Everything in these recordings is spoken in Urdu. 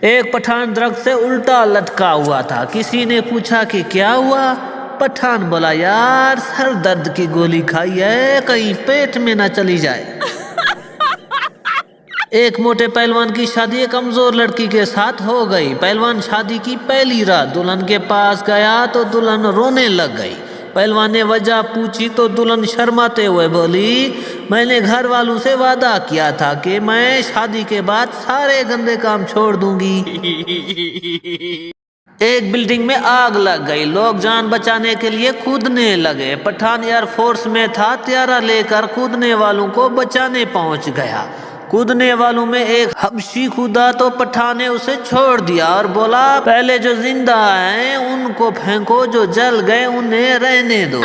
ایک پٹھان درخت سے الٹا لٹکا ہوا تھا. کسی نے پوچھا کہ کیا ہوا؟ پٹھان بولا یار سر درد کی گولی کھائی ہے کہیں پیٹ میں نہ چلی جائے. ایک موٹے پہلوان کی شادی ایک کمزور لڑکی کے ساتھ ہو گئی. پہلوان شادی کی پہلی رات دلہن کے پاس گیا تو دلہن رونے لگ گئی. پہلوان نے وجہ پوچھی تو دلہن شرماتے ہوئے بولی میں نے گھر والوں سے وعدہ کیا تھا کہ میں شادی کے بعد سارے گندے کام چھوڑ دوں گی. ایک بلڈنگ میں آگ لگ گئی. لوگ جان بچانے کے لیے کودنے لگے. پٹھان ایئر فورس میں تھا. طیارہ لے کر کودنے والوں کو بچانے پہنچ گیا. کودنے والوں میں ایک حبشی کودا تو پٹھان نے اسے چھوڑ دیا اور بولا پہلے جو زندہ ہیں ان کو پھینکو، جو جل گئے انہیں رہنے دو.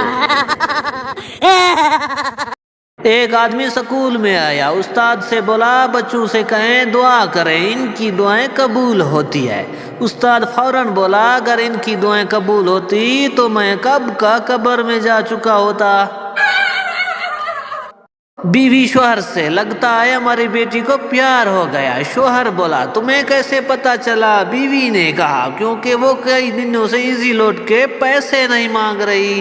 ایک آدمی سکول میں آیا. استاد سے بولا بچوں سے کہیں دعا کریں، ان کی دعائیں قبول ہوتی ہے. استاد فوراً بولا اگر ان کی دعائیں قبول ہوتی تو میں کب کا قبر میں جا چکا ہوتا. بیوی شوہر سے لگتا ہے ہماری بیٹی کو پیار ہو گیا. شوہر بولا تمہیں کیسے پتا چلا؟ بیوی نے کہا کیونکہ وہ کئی دنوں سے ایزی لوٹ کے پیسے نہیں مانگ رہی.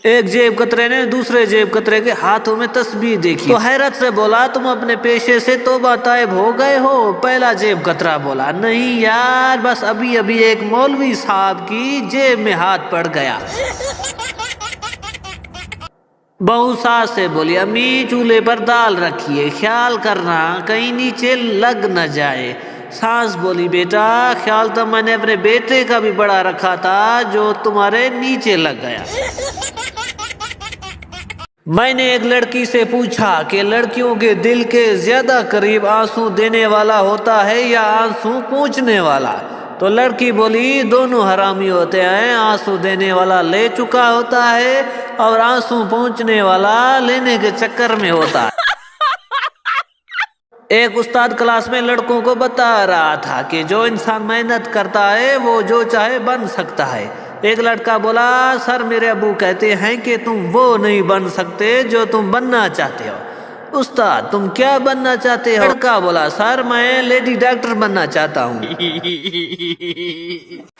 ایک جیب کترے نے دوسرے جیب کترے کے ہاتھوں میں تسبیح دیکھی تو حیرت سے بولا تم اپنے پیشے سے توبہ طائب ہو گئے ہو؟ پہلا جیب کترا بولا نہیں یار، بس ابھی ایک مولوی صاحب کی جیب میں ہاتھ پڑ گیا. بہو ساس سے بولی امی چولہے پر دال رکھیے، خیال کرنا کہیں نیچے لگ نہ جائے. ساس بولی بیٹا خیال تو میں نے اپنے بیٹے کا بھی بڑا رکھا تھا جو تمہارے نیچے لگ گیا. میں نے ایک لڑکی سے پوچھا کہ لڑکیوں کے دل کے زیادہ قریب آنسو دینے والا ہوتا ہے یا آنسو پوچھنے والا؟ تو لڑکی بولی دونوں حرامی ہوتے ہیں، آنسو دینے والا لے چکا ہوتا ہے اور آنسو پہنچنے والا لینے کے چکر میں ہوتا ہے. ایک استاد کلاس میں لڑکوں کو بتا رہا تھا کہ جو انسان محنت کرتا ہے وہ جو چاہے بن سکتا ہے. ایک لڑکا بولا سر میرے ابو کہتے ہیں کہ تم وہ نہیں بن سکتے جو تم بننا چاہتے ہو. استاد تم کیا بننا چاہتے ہو؟ لڑکا بولا سر میں لیڈی ڈاکٹر بننا چاہتا ہوں.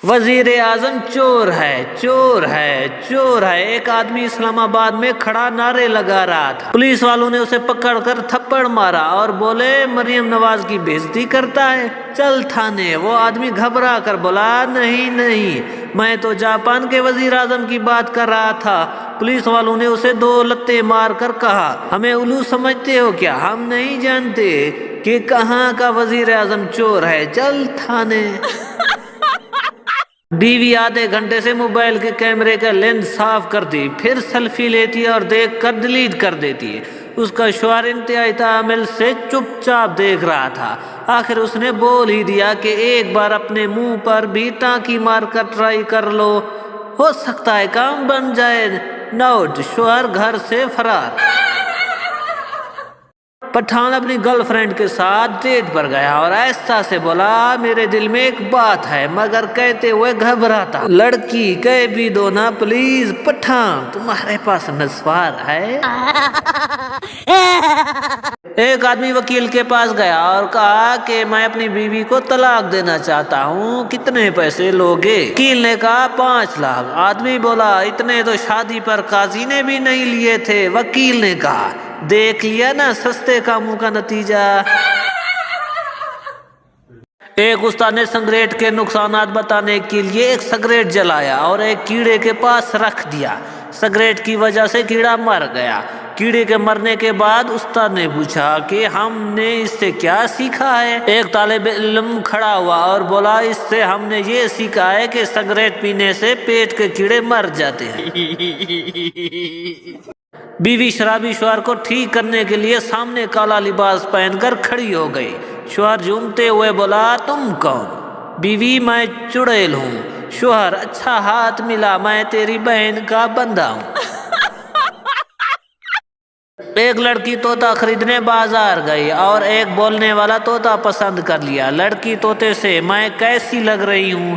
وزیر اعظم چور ہے، چور ہے، چور ہے. ایک آدمی اسلام آباد میں کھڑا نعرے لگا رہا تھا. پولیس والوں نے اسے پکڑ کر تھپڑ مارا اور بولے مریم نواز کی بےعزتی کرتا ہے، چل تھانے. وہ آدمی گھبرا کر بولا نہیں میں تو جاپان کے وزیر اعظم کی بات کر رہا تھا. پولیس والوں نے اسے 2 لتے مار کر کہا ہمیں الو سمجھتے ہو کیا؟ ہم نہیں جانتے کہ کہاں کا وزیر اعظم چور ہے، چل تھانے. بیوی آدھے گھنٹے سے موبائل کے کیمرے کا لینس صاف کرتی، پھر سیلفی لیتی ہے اور دیکھ کر ڈیلیٹ کر دیتی ہے. اس کا شوہر انتہائی تعامل سے چپ چاپ دیکھ رہا تھا. آخر اس نے بول ہی دیا کہ ایک بار اپنے منہ پر بھی ٹانکی مار کر ٹرائی کر لو، ہو سکتا ہے کام بن جائے. نوٹ شوہر گھر سے فرار. پٹھان اپنی گرل فرینڈ کے ساتھ ڈیٹ پر گیا اور آہستہ سے بولا میرے دل میں ایک بات ہے، مگر کہتے ہوئے گھبراتا. لڑکی کہہ بھی دو نا پلیز. پٹھان تمہارے پاس نسوار ہے؟ ایک آدمی وکیل کے پاس گیا اور کہا کہ میں اپنی بیوی کو طلاق دینا چاہتا ہوں، کتنے پیسے لوگے؟ وکیل نے کہا 5 لاکھ. آدمی بولا اتنے تو شادی پر قاضی نے بھی نہیں لیے تھے. وکیل نے کہا دیکھ لیا نا سستے کاموں کا نتیجہ. ایک استاد نے سگریٹ کے نقصانات بتانے کے لیے ایک سگریٹ جلایا اور ایک کیڑے کے پاس رکھ دیا. سگریٹ کی وجہ سے کیڑا مر گیا. کیڑے کے مرنے کے بعد استاد نے پوچھا کہ ہم نے اس سے کیا سیکھا ہے؟ ایک طالب علم کھڑا ہوا اور بولا اس سے ہم نے یہ سیکھا ہے کہ سگریٹ پینے سے پیٹ کے کیڑے مر جاتے ہیں. بیوی شرابی شوہر کو ٹھیک کرنے کے لیے سامنے کالا لباس پہن کر کھڑی ہو گئی. شوہر جھومتے ہوئے بولا تم کون؟ بیوی میں چڑیل ہوں. شوہر اچھا ہاتھ ملا، میں تیری بہن کا بندہ ہوں. ایک لڑکی طوطا خریدنے بازار گئی اور ایک بولنے والا طوطا پسند کر لیا. لڑکی طوطے سے میں کیسی لگ رہی ہوں؟